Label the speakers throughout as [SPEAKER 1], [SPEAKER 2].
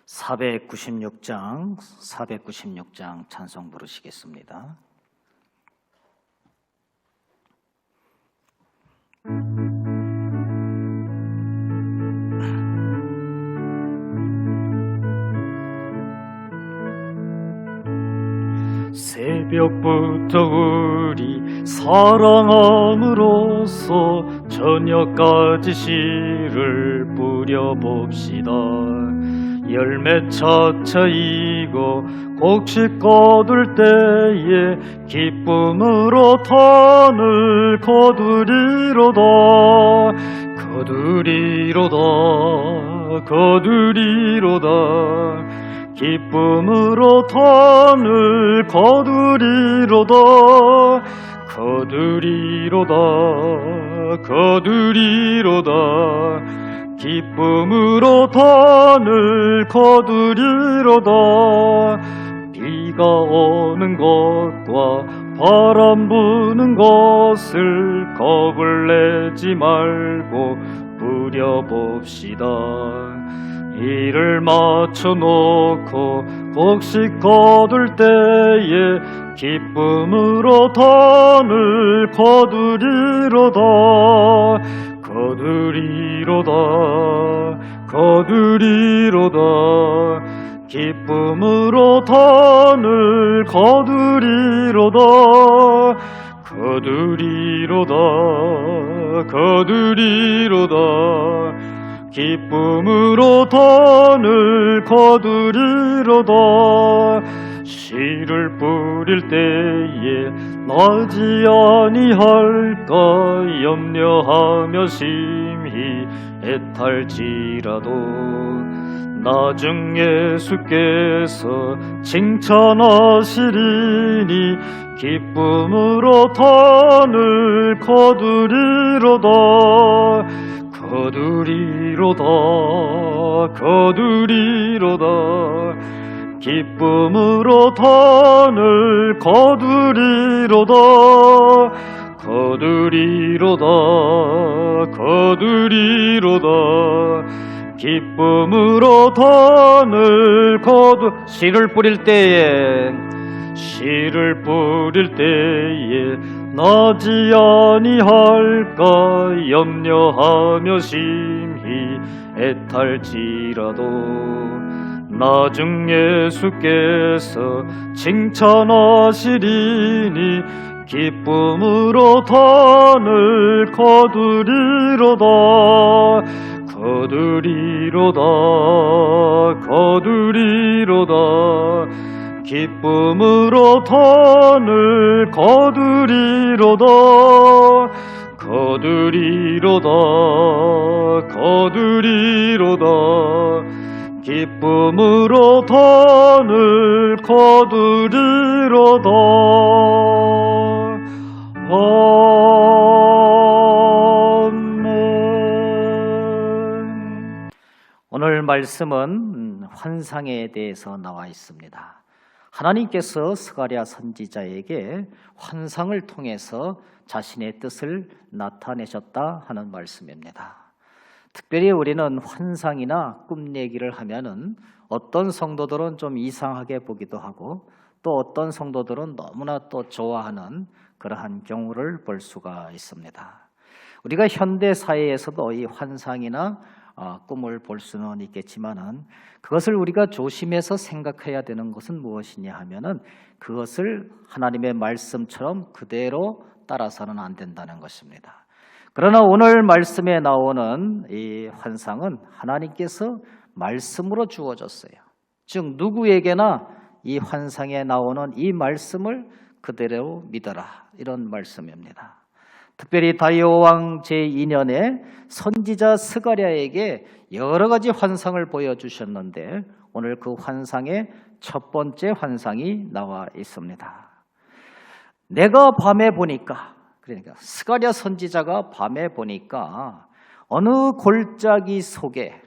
[SPEAKER 1] 496장 찬송 부르시겠습니다. 새벽부터 우리 사랑함으로써 저녁까지 씨를 뿌려봅시다. 열매 차차이고 곡식 거둘 때에 기쁨으로 탄을 거두리로다. 기쁨으로 탄을 거두리로다. 기쁨으로 탄을 거두리로다. 비가 오는 것과 바람 부는 것을 겁을 내지 말고 뿌려봅시다. 이를 맞춰놓고 곡식 거둘 때에 기쁨으로 탄을 거두리로다. 기쁨으로 탄을 거두리로다. 기쁨으로 탄을 거두리로다. 씨를 뿌릴 때에 나지 아니할까 염려하며 심히 애탈지라도 나중 예수께서 칭찬하시리니 기쁨으로 탄을 거두리로다. 기쁨으로 탄을 거두리로다. 기쁨으로 탄을 씨를 뿌릴 때에 나지 아니할까 염려하며 심히 애탈지라도 나중 예수께서 칭찬하시리니 기쁨으로 탄을 거두리로다. 기쁨으로 탄을 거두리로다. 기쁨으로 탄을 거두리로다. 아멘. 오늘 말씀은 환상에 대해서 나와 있습니다. 하나님께서 스가랴 선지자에게 환상을 통해서 자신의 뜻을 나타내셨다 하는 말씀입니다. 특별히 우리는 환상이나 꿈 얘기를 하면은 어떤 성도들은 좀 이상하게 보기도 하고 또 어떤 성도들은 너무나 또 좋아하는 그러한 경우를 볼 수가 있습니다. 우리가 현대 사회에서도 이 환상이나 꿈을 볼 수는 있겠지만은 그것을 우리가 조심해서 생각해야 되는 것은 무엇이냐 하면은 그것을 하나님의 말씀처럼 그대로 따라서는 안 된다는 것입니다. 그러나 오늘 말씀에 나오는 이 환상은 하나님께서 말씀으로 주어졌어요. 즉 누구에게나 이 환상에 나오는 이 말씀을 그대로 믿어라 이런 말씀입니다. 특별히 다리오 왕 제2년에 선지자 스가랴에게 여러 가지 환상을 보여주셨는데 오늘 그 환상의 첫 번째 환상이 나와 있습니다. 내가 밤에 보니까, 그러니까 스가랴 선지자가 밤에 보니까 어느 골짜기 속에,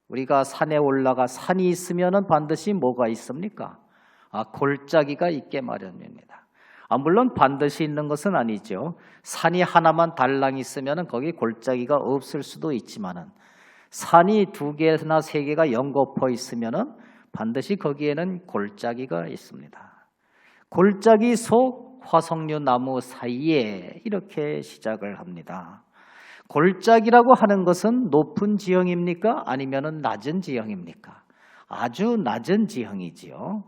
[SPEAKER 1] 우리가 산에 올라가 산이 있으면 반드시 뭐가 있습니까? 골짜기가 있게 마련입니다. 물론 반드시 있는 것은 아니죠. 산이 하나만 달랑 있으면 거기 골짜기가 없을 수도 있지만은 산이 2개나 3개가 연거푸어 있으면은 반드시 거기에는 골짜기가 있습니다. 골짜기 속 화석류 나무 사이에 이렇게 시작을 합니다. 골짜기라고 하는 것은 높은 지형입니까? 아니면은 낮은 지형입니까? 아주 낮은 지형이지요.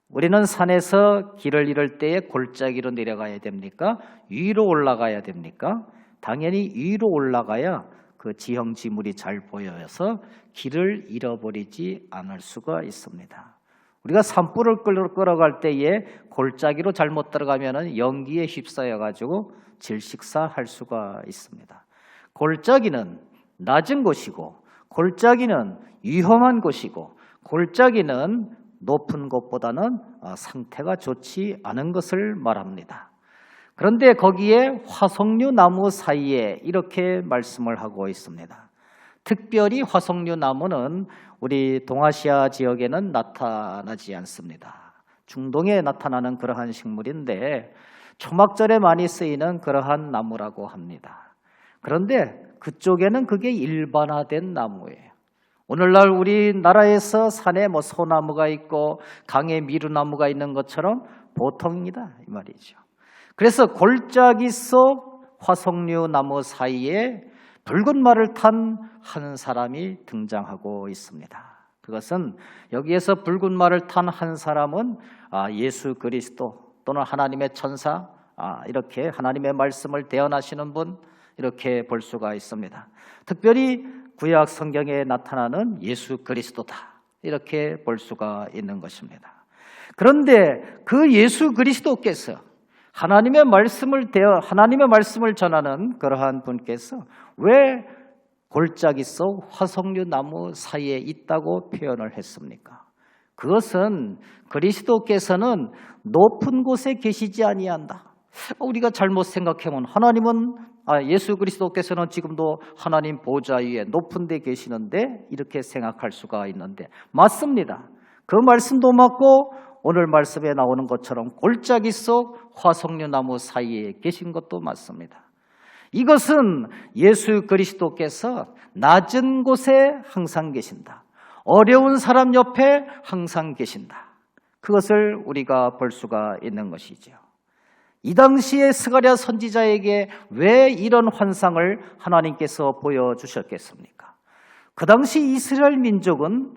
[SPEAKER 1] 우리는 산에서 길을 잃을 때에 골짜기로 내려가야 됩니까? 위로 올라가야 됩니까? 당연히 위로 올라가야 그 지형 지물이 잘 보여서 길을 잃어버리지 않을 수가 있습니다. 우리가 산불을 끌어갈 때에 골짜기로 잘못 들어가면 연기에 휩싸여 가지고 질식사할 수가 있습니다. 골짜기는 낮은 곳이고, 골짜기는 위험한 곳이고, 골짜기는 높은 곳보다는 상태가 좋지 않은 것을 말합니다. 그런데 거기에 화석류 나무 사이에 이렇게 말씀을 하고 있습니다. 특별히 화석류 나무는 우리 동아시아 지역에는 나타나지 않습니다. 중동에 나타나는 그러한 식물인데 초막절에 많이 쓰이는 그러한 나무라고 합니다. 그런데 그쪽에는 그게 일반화된 나무예요. 오늘날 우리나라에서 산에 소나무가 있고 강에 미루나무가 있는 것처럼 보통입니다, 이 말이죠. 그래서 골짜기 속 화석류 나무 사이에 붉은 말을 탄 한 사람이 등장하고 있습니다. 그것은 여기에서 붉은 말을 탄 한 사람은 예수 그리스도 또는 하나님의 천사, 이렇게 하나님의 말씀을 대언하시는 분, 이렇게 볼 수가 있습니다. 특별히 구약 성경에 나타나는 예수 그리스도다, 이렇게 볼 수가 있는 것입니다. 그런데 그 예수 그리스도께서 하나님의 말씀을 전하는 그러한 분께서 왜 골짜기 속 화석류 나무 사이에 있다고 표현을 했습니까? 그것은 그리스도께서는 높은 곳에 계시지 아니한다. 우리가 잘못 생각하면 하나님은 예수 그리스도께서는 지금도 하나님 보좌 위에 높은 데 계시는데 이렇게 생각할 수가 있는데 맞습니다. 그 말씀도 맞고 오늘 말씀에 나오는 것처럼 골짜기 속 화석류 나무 사이에 계신 것도 맞습니다. 이것은 예수 그리스도께서 낮은 곳에 항상 계신다. 어려운 사람 옆에 항상 계신다. 그것을 우리가 볼 수가 있는 것이죠. 이 당시에 스가랴 선지자에게 왜 이런 환상을 하나님께서 보여주셨겠습니까? 그 당시 이스라엘 민족은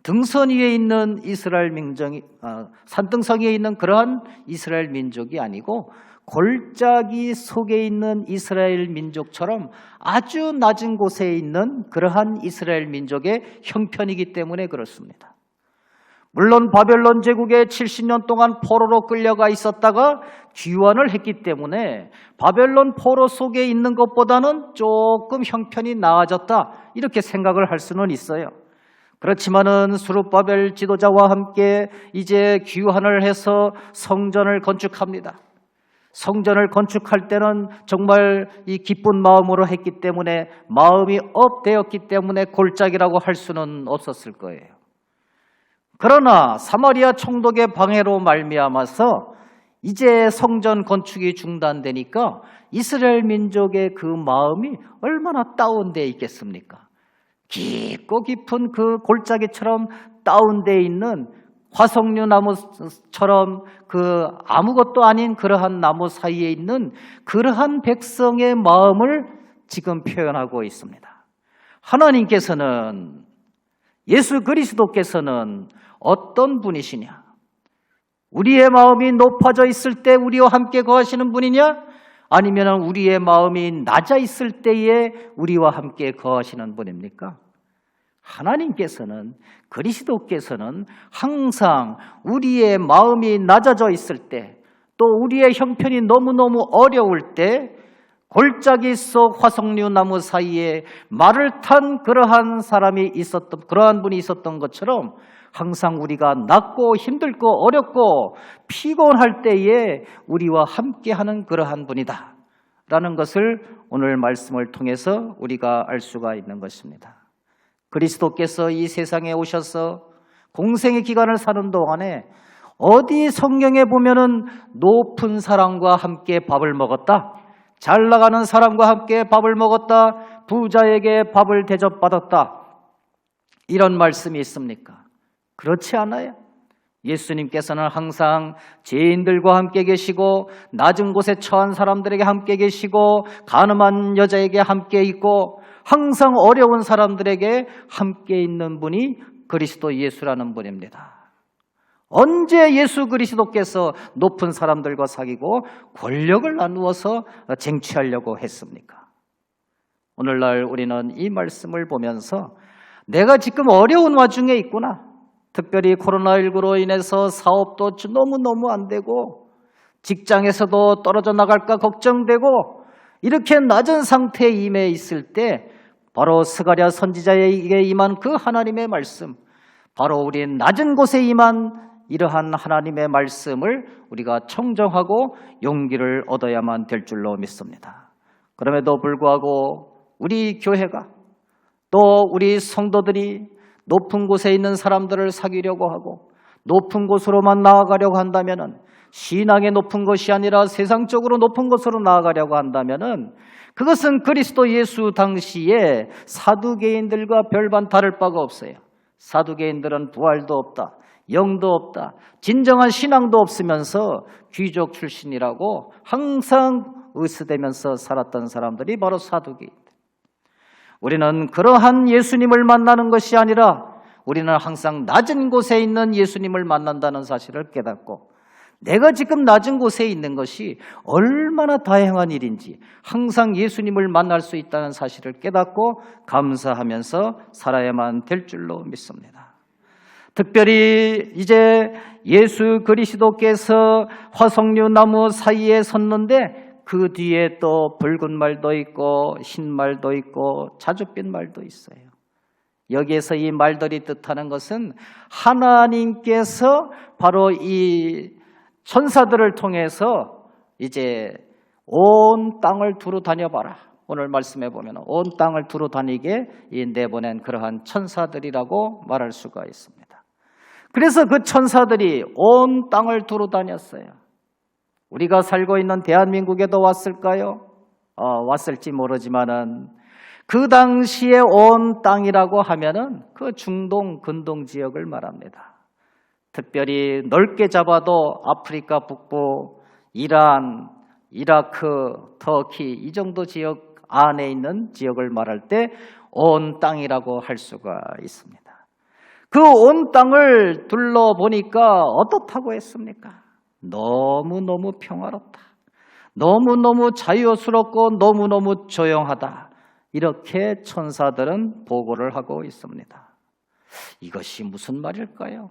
[SPEAKER 1] 등선 위에 있는 이스라엘 민족이 산등성 위에 있는 그러한 이스라엘 민족이 아니고 골짜기 속에 있는 이스라엘 민족처럼 아주 낮은 곳에 있는 그러한 이스라엘 민족의 형편이기 때문에 그렇습니다. 물론 바벨론 제국에 70년 동안 포로로 끌려가 있었다가 귀환을 했기 때문에 바벨론 포로 속에 있는 것보다는 조금 형편이 나아졌다, 이렇게 생각을 할 수는 있어요. 그렇지만은 스룹바벨 지도자와 함께 이제 귀환을 해서 성전을 건축합니다. 성전을 건축할 때는 정말 이 기쁜 마음으로 했기 때문에 마음이 업되었기 때문에 골짜기라고 할 수는 없었을 거예요. 그러나 사마리아 총독의 방해로 말미암아서 이제 성전 건축이 중단되니까 이스라엘 민족의 그 마음이 얼마나 다운되어 있겠습니까? 깊고 깊은 그 골짜기처럼 다운되어 있는 화석류 나무처럼 그 아무것도 아닌 그러한 나무 사이에 있는 그러한 백성의 마음을 지금 표현하고 있습니다. 하나님께서는, 예수 그리스도께서는 어떤 분이시냐? 우리의 마음이 높아져 있을 때 우리와 함께 거하시는 분이냐? 아니면 우리의 마음이 낮아 있을 때에 우리와 함께 거하시는 분입니까? 하나님께서는, 그리스도께서는 항상 우리의 마음이 낮아져 있을 때, 또 우리의 형편이 너무너무 어려울 때 골짜기 속 화석류 나무 사이에 말을 탄 그러한 그러한 분이 있었던 것처럼 항상 우리가 낮고 힘들고 어렵고 피곤할 때에 우리와 함께하는 그러한 분이다 라는 것을 오늘 말씀을 통해서 우리가 알 수가 있는 것입니다. 그리스도께서 이 세상에 오셔서 공생의 기간을 사는 동안에 어디 성경에 보면은 높은 사람과 함께 밥을 먹었다, 잘 나가는 사람과 함께 밥을 먹었다. 부자에게 밥을 대접받았다. 이런 말씀이 있습니까? 그렇지 않아요. 예수님께서는 항상 죄인들과 함께 계시고 낮은 곳에 처한 사람들에게 함께 계시고 가늠한 여자에게 함께 있고 항상 어려운 사람들에게 함께 있는 분이 그리스도 예수라는 분입니다. 언제 예수 그리스도께서 높은 사람들과 사귀고 권력을 나누어서 쟁취하려고 했습니까? 오늘날 우리는 이 말씀을 보면서 내가 지금 어려운 와중에 있구나. 특별히 코로나19로 인해서 사업도 너무너무 안 되고 직장에서도 떨어져 나갈까 걱정되고 이렇게 낮은 상태에 임해 있을 때 바로 스가랴 선지자에게 임한 그 하나님의 말씀, 바로 우리 낮은 곳에 임한 이러한 하나님의 말씀을 우리가 청정하고 용기를 얻어야만 될 줄로 믿습니다. 그럼에도 불구하고 우리 교회가 또 우리 성도들이 높은 곳에 있는 사람들을 사귀려고 하고 높은 곳으로만 나아가려고 한다면은 신앙의 높은 것이 아니라 세상적으로 높은 곳으로 나아가려고 한다면은 그것은 그리스도 예수 당시에 사두개인들과 별반 다를 바가 없어요. 사두개인들은 부활도 없다, 영도 없다, 진정한 신앙도 없으면서 귀족 출신이라고 항상 의스대면서 살았던 사람들이 바로 사두개인들. 우리는 그러한 예수님을 만나는 것이 아니라 우리는 항상 낮은 곳에 있는 예수님을 만난다는 사실을 깨닫고 내가 지금 낮은 곳에 있는 것이 얼마나 다행한 일인지 항상 예수님을 만날 수 있다는 사실을 깨닫고 감사하면서 살아야만 될 줄로 믿습니다. 특별히 이제 예수 그리스도께서 화석류 나무 사이에 섰는데 그 뒤에 또 붉은 말도 있고 흰 말도 있고 자줏빛 말도 있어요. 여기에서 이 말들이 뜻하는 것은 하나님께서 바로 이 천사들을 통해서 이제 온 땅을 두루 다녀봐라. 오늘 말씀해 보면 온 땅을 두루 다니게 내보낸 그러한 천사들이라고 말할 수가 있습니다. 그래서 그 천사들이 온 땅을 두루 다녔어요. 우리가 살고 있는 대한민국에도 왔을까요? 왔을지 모르지만은 그 당시에 온 땅이라고 하면은 그 중동 근동 지역을 말합니다. 특별히 넓게 잡아도 아프리카 북부, 이란, 이라크, 터키 이 정도 지역 안에 있는 지역을 말할 때 온 땅이라고 할 수가 있습니다. 그 온 땅을 둘러보니까 어떻다고 했습니까? 너무너무 평화롭다. 너무너무 자유스럽고 너무너무 조용하다. 이렇게 천사들은 보고를 하고 있습니다. 이것이 무슨 말일까요?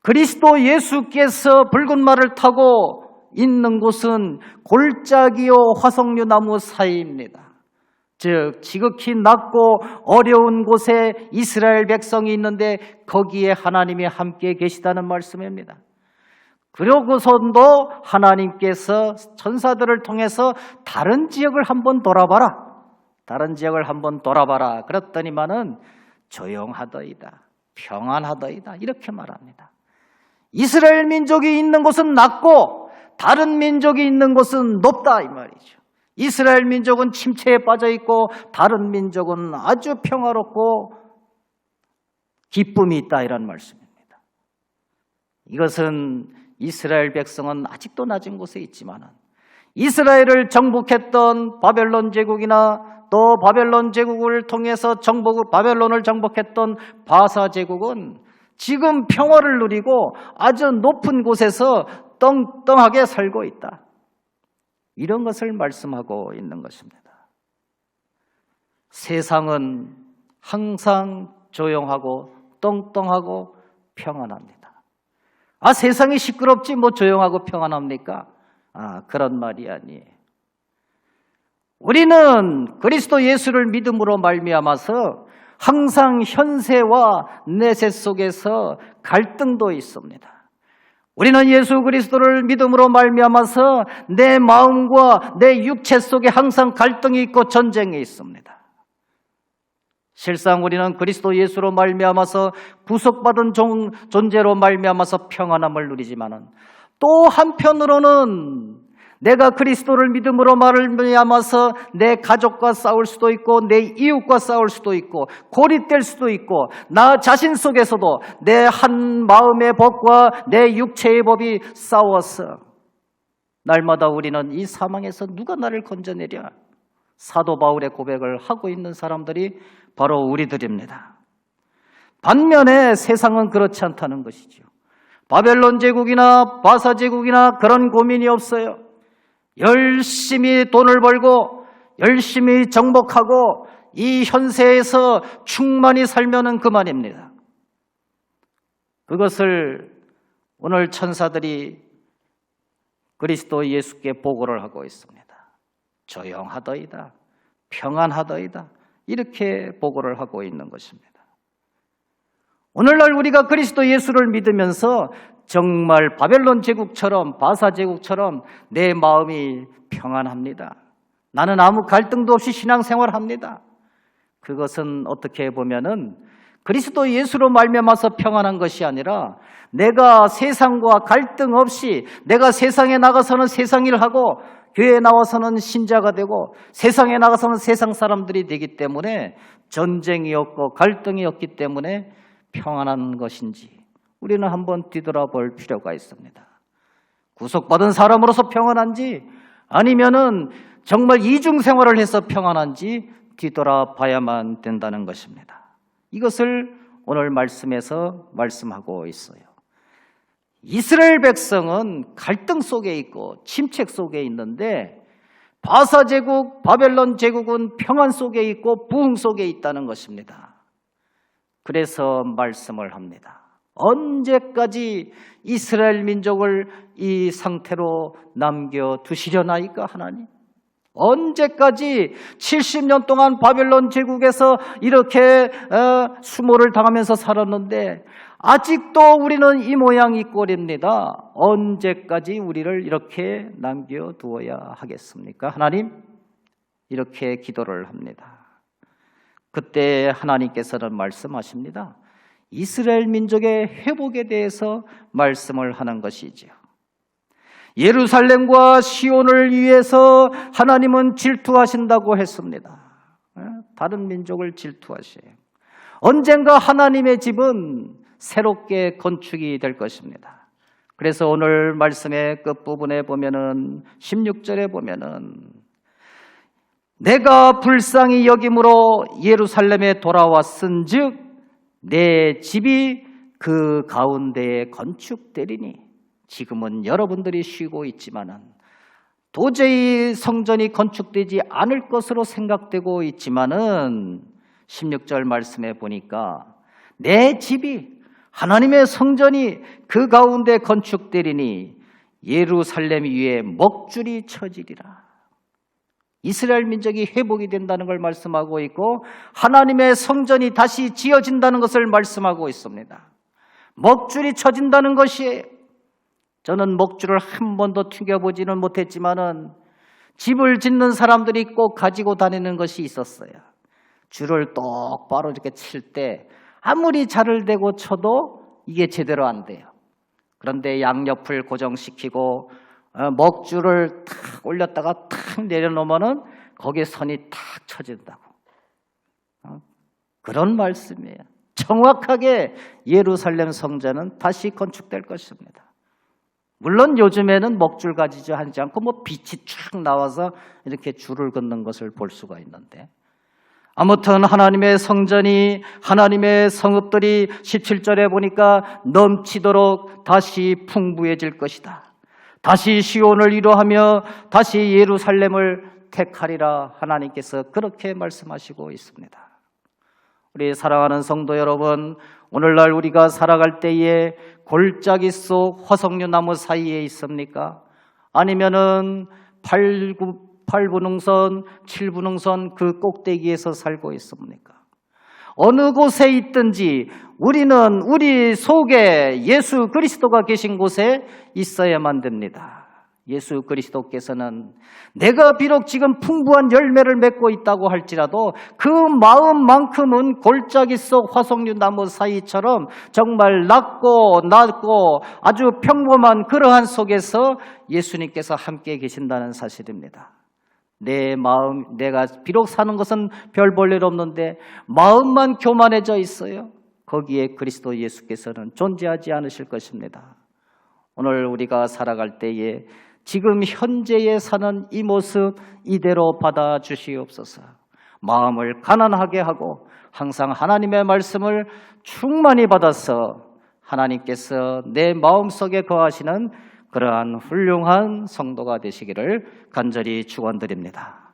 [SPEAKER 1] 그리스도 예수께서 붉은 말을 타고 있는 곳은 골짜기요 화석류 나무 사이입니다. 즉 지극히 낮고 어려운 곳에 이스라엘 백성이 있는데 거기에 하나님이 함께 계시다는 말씀입니다. 그러고선도 하나님께서 천사들을 통해서 다른 지역을 한번 돌아봐라. 다른 지역을 한번 돌아봐라. 그랬더니만은 조용하더이다. 평안하더이다. 이렇게 말합니다. 이스라엘 민족이 있는 곳은 낮고 다른 민족이 있는 곳은 높다 이 말이죠. 이스라엘 민족은 침체에 빠져 있고 다른 민족은 아주 평화롭고 기쁨이 있다 이런 말씀입니다. 이것은 이스라엘 백성은 아직도 낮은 곳에 있지만 이스라엘을 정복했던 바벨론 제국이나 또 바벨론 제국을 통해서 바벨론을 정복했던 바사 제국은 지금 평화를 누리고 아주 높은 곳에서 떵떵하게 살고 있다. 이런 것을 말씀하고 있는 것입니다. 세상은 항상 조용하고 떵떵하고 평안합니다. 세상이 시끄럽지 뭐 조용하고 평안합니까? 그런 말이 아니에요. 우리는 그리스도 예수를 믿음으로 말미암아서 항상 현세와 내세 속에서 갈등도 있습니다. 우리는 예수 그리스도를 믿음으로 말미암아서 내 마음과 내 육체 속에 항상 갈등이 있고 전쟁이 있습니다. 실상 우리는 그리스도 예수로 말미암아서 구속받은 존재로 말미암아서 평안함을 누리지만은 또 한편으로는 내가 그리스도를 믿음으로 말미암아서 내 가족과 싸울 수도 있고 내 이웃과 싸울 수도 있고 고립될 수도 있고 나 자신 속에서도 내 한 마음의 법과 내 육체의 법이 싸워서 날마다 우리는 이 사망에서 누가 나를 건져내랴? 사도 바울의 고백을 하고 있는 사람들이 바로 우리들입니다. 반면에 세상은 그렇지 않다는 것이죠. 바벨론 제국이나 바사 제국이나 그런 고민이 없어요. 열심히 돈을 벌고 열심히 정복하고 이 현세에서 충만히 살면은 그만입니다. 그것을 오늘 천사들이 그리스도 예수께 보고를 하고 있습니다. 조용하더이다, 평안하더이다, 이렇게 보고를 하고 있는 것입니다. 오늘날 우리가 그리스도 예수를 믿으면서 정말 바벨론 제국처럼 바사 제국처럼 내 마음이 평안합니다. 나는 아무 갈등도 없이 신앙생활합니다. 그것은 어떻게 보면은 그리스도 예수로 말미암아서 평안한 것이 아니라 내가 세상과 갈등 없이 내가 세상에 나가서는 세상 일하고 교회에 나와서는 신자가 되고 세상에 나가서는 세상 사람들이 되기 때문에 전쟁이 없고 갈등이 없기 때문에 평안한 것인지 우리는 한번 뒤돌아볼 필요가 있습니다. 구속받은 사람으로서 평안한지 아니면은 정말 이중생활을 해서 평안한지 뒤돌아봐야만 된다는 것입니다. 이것을 오늘 말씀에서 말씀하고 있어요. 이스라엘 백성은 갈등 속에 있고 침체 속에 있는데 바사 제국, 바벨론 제국은 평안 속에 있고 부흥 속에 있다는 것입니다. 그래서 말씀을 합니다. 언제까지 이스라엘 민족을 이 상태로 남겨두시려나이까 하나님? 언제까지 70년 동안 바벨론 제국에서 이렇게 수모를 당하면서 살았는데 아직도 우리는 이 모양 이 꼴입니다. 언제까지 우리를 이렇게 남겨두어야 하겠습니까? 하나님, 이렇게 기도를 합니다. 그때 하나님께서는 말씀하십니다. 이스라엘 민족의 회복에 대해서 말씀을 하는 것이죠. 예루살렘과 시온을 위해서 하나님은 질투하신다고 했습니다. 다른 민족을 질투하셔요. 언젠가 하나님의 집은 새롭게 건축이 될 것입니다. 그래서 오늘 말씀의 끝부분에 보면은 16절에 보면은 내가 불쌍히 여김으로 예루살렘에 돌아왔은즉 내 집이 그 가운데에 건축되리니. 지금은 여러분들이 쉬고 있지만은 도저히 성전이 건축되지 않을 것으로 생각되고 있지만은 16절 말씀에 보니까 내 집이 하나님의 성전이 그 가운데 건축되리니 예루살렘 위에 먹줄이 쳐지리라. 이스라엘 민족이 회복이 된다는 걸 말씀하고 있고 하나님의 성전이 다시 지어진다는 것을 말씀하고 있습니다. 먹줄이 쳐진다는 것이에요. 저는 먹줄을 한 번도 튀겨보지는 못했지만은 집을 짓는 사람들이 꼭 가지고 다니는 것이 있었어요. 줄을 똑바로 이렇게 칠 때 아무리 자를 대고 쳐도 이게 제대로 안 돼요. 그런데 양옆을 고정시키고 먹줄을 탁 올렸다가 탁 내려놓으면은 거기에 선이 탁 쳐진다고. 그런 말씀이에요. 정확하게 예루살렘 성전은 다시 건축될 것입니다. 물론 요즘에는 먹줄 가지지 하지 않고 빛이 쫙 나와서 이렇게 줄을 긋는 것을 볼 수가 있는데 아무튼 하나님의 성전이 하나님의 성읍들이 17절에 보니까 넘치도록 다시 풍부해질 것이다. 다시 시온을 위로하며 다시 예루살렘을 택하리라 하나님께서 그렇게 말씀하시고 있습니다. 우리 사랑하는 성도 여러분, 오늘날 우리가 살아갈 때에 골짜기 속 화석류 나무 사이에 있습니까? 아니면은 8분흥선, 7분흥선 그 꼭대기에서 살고 있습니까? 어느 곳에 있든지 우리는 우리 속에 예수 그리스도가 계신 곳에 있어야만 됩니다. 예수 그리스도께서는 내가 비록 지금 풍부한 열매를 맺고 있다고 할지라도 그 마음만큼은 골짜기 속 화석류 나무 사이처럼 정말 낮고 아주 평범한 그러한 속에서 예수님께서 함께 계신다는 사실입니다. 내 마음, 내가 비록 사는 것은 별 볼 일 없는데 마음만 교만해져 있어요. 거기에 그리스도 예수께서는 존재하지 않으실 것입니다. 오늘 우리가 살아갈 때에 지금 현재에 사는 이 모습 이대로 받아주시옵소서. 마음을 가난하게 하고 항상 하나님의 말씀을 충만히 받아서 하나님께서 내 마음속에 거하시는 그러한 훌륭한 성도가 되시기를 간절히 축원드립니다.